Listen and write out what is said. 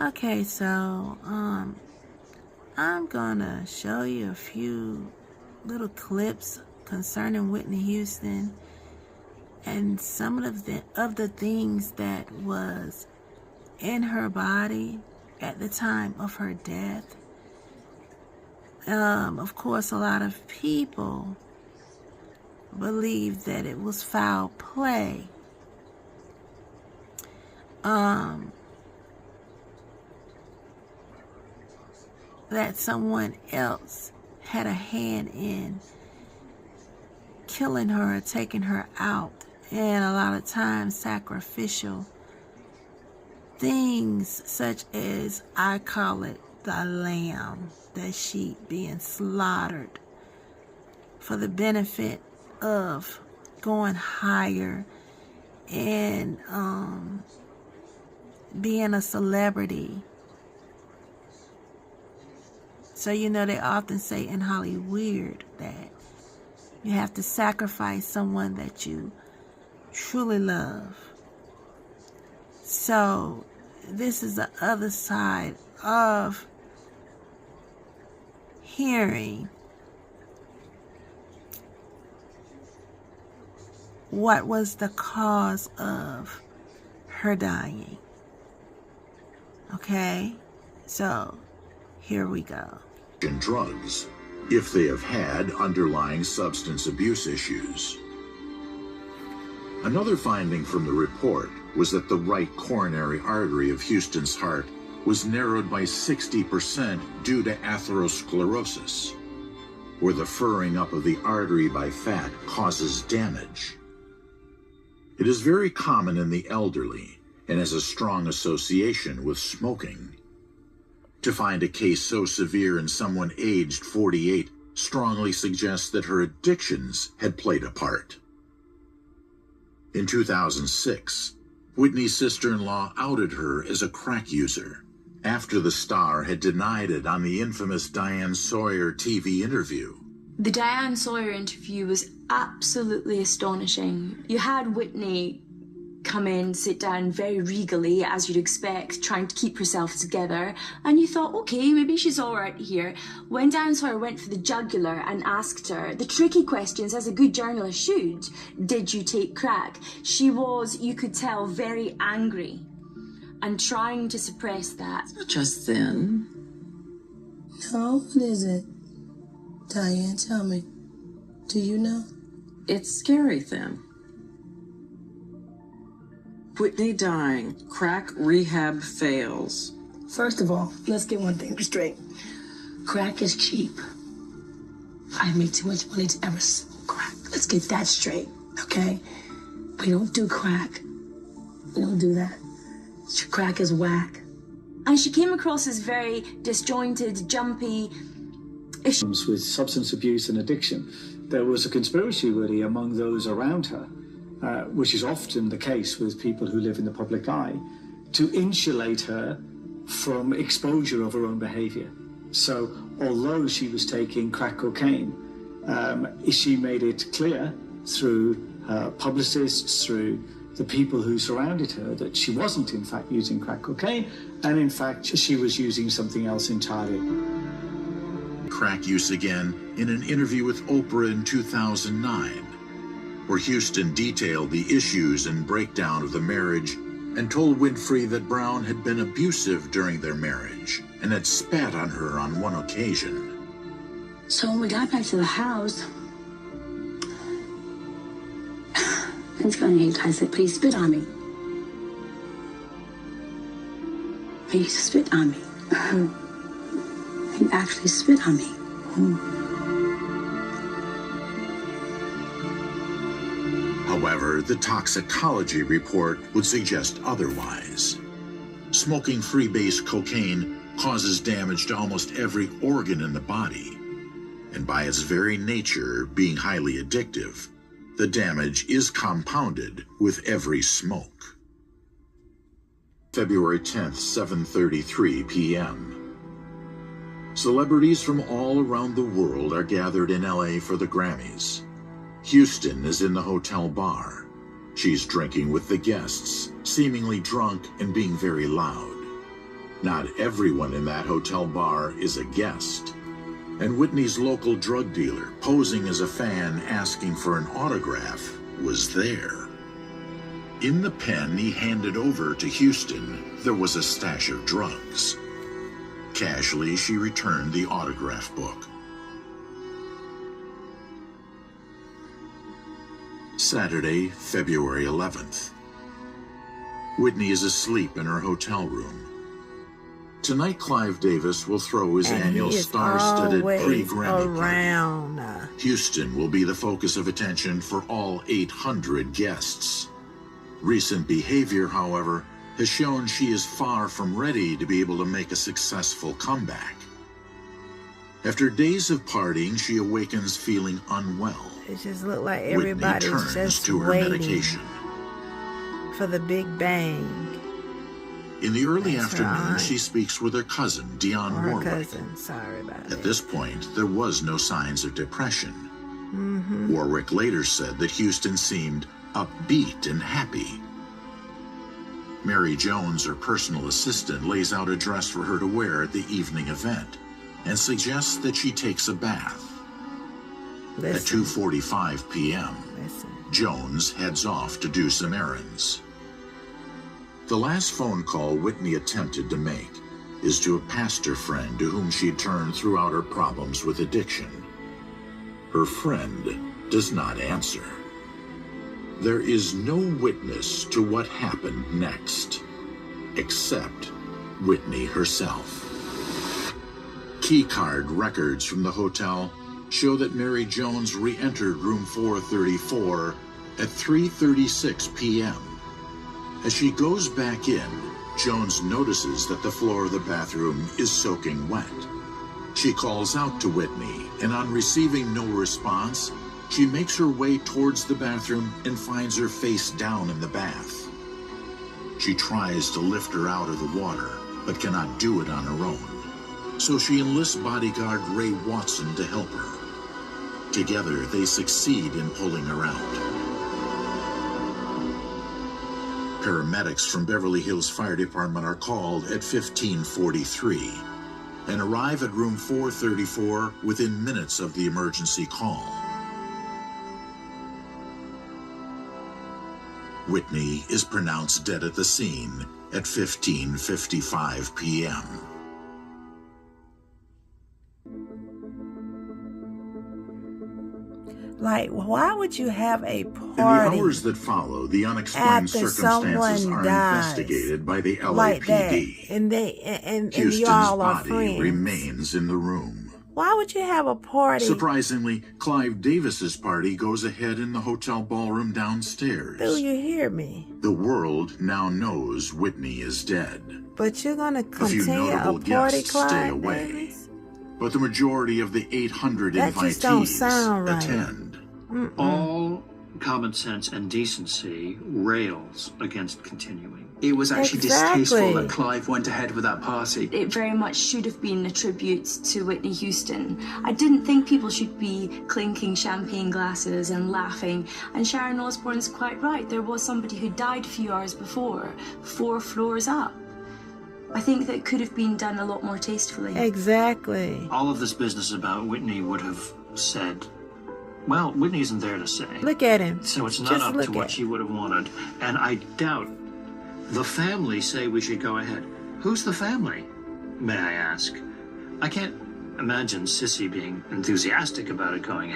Okay, so I'm gonna show you a few little clips concerning Whitney Houston and some of the things that was in her body at the time of her death. Of course, a lot of people believe that it was foul play. That someone else had a hand in killing her, taking her out, and a lot of times sacrificial things such as, I call it the lamb, the sheep being slaughtered for the benefit of going higher and being a celebrity. So they often say in Hollywood that you have to sacrifice someone that you truly love. So this is the other side of hearing what was the cause of her dying. Okay, so here we go. In drugs, if they have had underlying substance abuse issues. Another finding from the report was that the right coronary artery of Houston's heart was narrowed by 60% due to atherosclerosis, where the furring up of the artery by fat causes damage. It is very common in the elderly and has a strong association with smoking. To find a case so severe in someone aged 48 strongly suggests that her addictions had played a part. In 2006, Whitney's sister-in-law outed her as a crack user after the star had denied it on the infamous Diane Sawyer TV interview. The Diane Sawyer interview was absolutely astonishing. You had Whitney come in, sit down very regally, as you'd expect, trying to keep herself together, and you thought, okay, maybe she's all right here. When Diane Sawyer went for the jugular and asked her the tricky questions, as a good journalist should, did you take crack? She was, you could tell, very angry and trying to suppress that. It's not just then. No, what is it? Diane, tell me. Do you know? It's scary then. Whitney dying, crack rehab fails. First of all, let's get one thing straight. Crack is cheap. I make too much money to ever smoke crack. Let's get that straight, okay? We don't do crack. We don't do that. Crack is whack. And she came across as very disjointed, jumpy. With substance abuse and addiction, there was a conspiracy really among those around her, which is often the case with people who live in the public eye, to insulate her from exposure of her own behavior. So although she was taking crack cocaine, she made it clear through publicists, through the people who surrounded her, that she wasn't in fact using crack cocaine, and in fact she was using something else entirely. Crack use again in an interview with Oprah in 2009, where Houston detailed the issues and breakdown of the marriage and told Winfrey that Brown had been abusive during their marriage and had spat on her on one occasion. So when we got back to the house, Vince got angry. I said, please spit on me. He used to spit on me. He actually spit on me. However, the toxicology report would suggest otherwise. Smoking freebase cocaine causes damage to almost every organ in the body, and by its very nature being highly addictive, the damage is compounded with every smoke. February 10th, 7:33 p.m. Celebrities from all around the world are gathered in LA for the Grammys. Houston is in the hotel bar. She's drinking with the guests, seemingly drunk and being very loud. Not everyone in that hotel bar is a guest. And Whitney's local drug dealer, posing as a fan asking for an autograph, was there. In the pen he handed over to Houston, there was a stash of drugs. Casually, she returned the autograph book. Saturday, February 11th. Whitney is asleep in her hotel room. Tonight, Clive Davis will throw his annual star-studded pre-Grammy party. Houston will be the focus of attention for all 800 guests. Recent behavior, however, has shown she is far from ready to be able to make a successful comeback. After days of partying, she awakens feeling unwell. It just looked like everybody's just to her waiting medication. for the big bang. In the early afternoon, she speaks with her cousin, Dionne Her Warwick. cousin, sorry about it. At this point, there was no signs of depression. Warwick later said that Houston seemed upbeat and happy. Mary Jones, her personal assistant, lays out a dress for her to wear at the evening event and suggests that she takes a bath. At 2:45 p.m., Jones heads off to do some errands. The last phone call Whitney attempted to make is to a pastor friend to whom she turned throughout her problems with addiction. Her friend does not answer. There is no witness to what happened next, except Whitney herself. Keycard records from the hotel show that Mary Jones re-entered room 434 at 3:36 p.m. As she goes back in, Jones notices that the floor of the bathroom is soaking wet. She calls out to Whitney, and on receiving no response, she makes her way towards the bathroom and finds her face down in the bath. She tries to lift her out of the water, but cannot do it on her own. So she enlists bodyguard Ray Watson to help her. Together, they succeed in pulling her out. Paramedics from Beverly Hills Fire Department are called at 15:43 and arrive at room 434 within minutes of the emergency call. Whitney is pronounced dead at the scene at 15:55 p.m. Like, why would you have a party? In the hours that follow, the unexplained circumstances are investigated by the LAPD. Like that. And Houston's y'all are body friends. remains in the room. Why would you have a party? Surprisingly, Clive Davis's party goes ahead in the hotel ballroom downstairs. Do you hear me? The world now knows Whitney is dead. But you're gonna A few continue notable a party, guests stay Clive away, Davis? but the majority of the 800 That just don't sound invitees right. attend. All common sense and decency rails against continuing. It was actually distasteful that Clive went ahead with that party. It very much should have been a tribute to Whitney Houston. I didn't think people should be clinking champagne glasses and laughing. And Sharon Osbourne's quite right. There was somebody who died a few hours before, 4 floors up. I think that could have been done a lot more tastefully. Exactly. All of this business about Whitney would have said, well, Whitney isn't there to say. Look at him. So it's not Just up look to what at she would have wanted. And I doubt the family say we should go ahead. Who's the family, may I ask? I can't imagine Sissy being enthusiastic about it going ahead.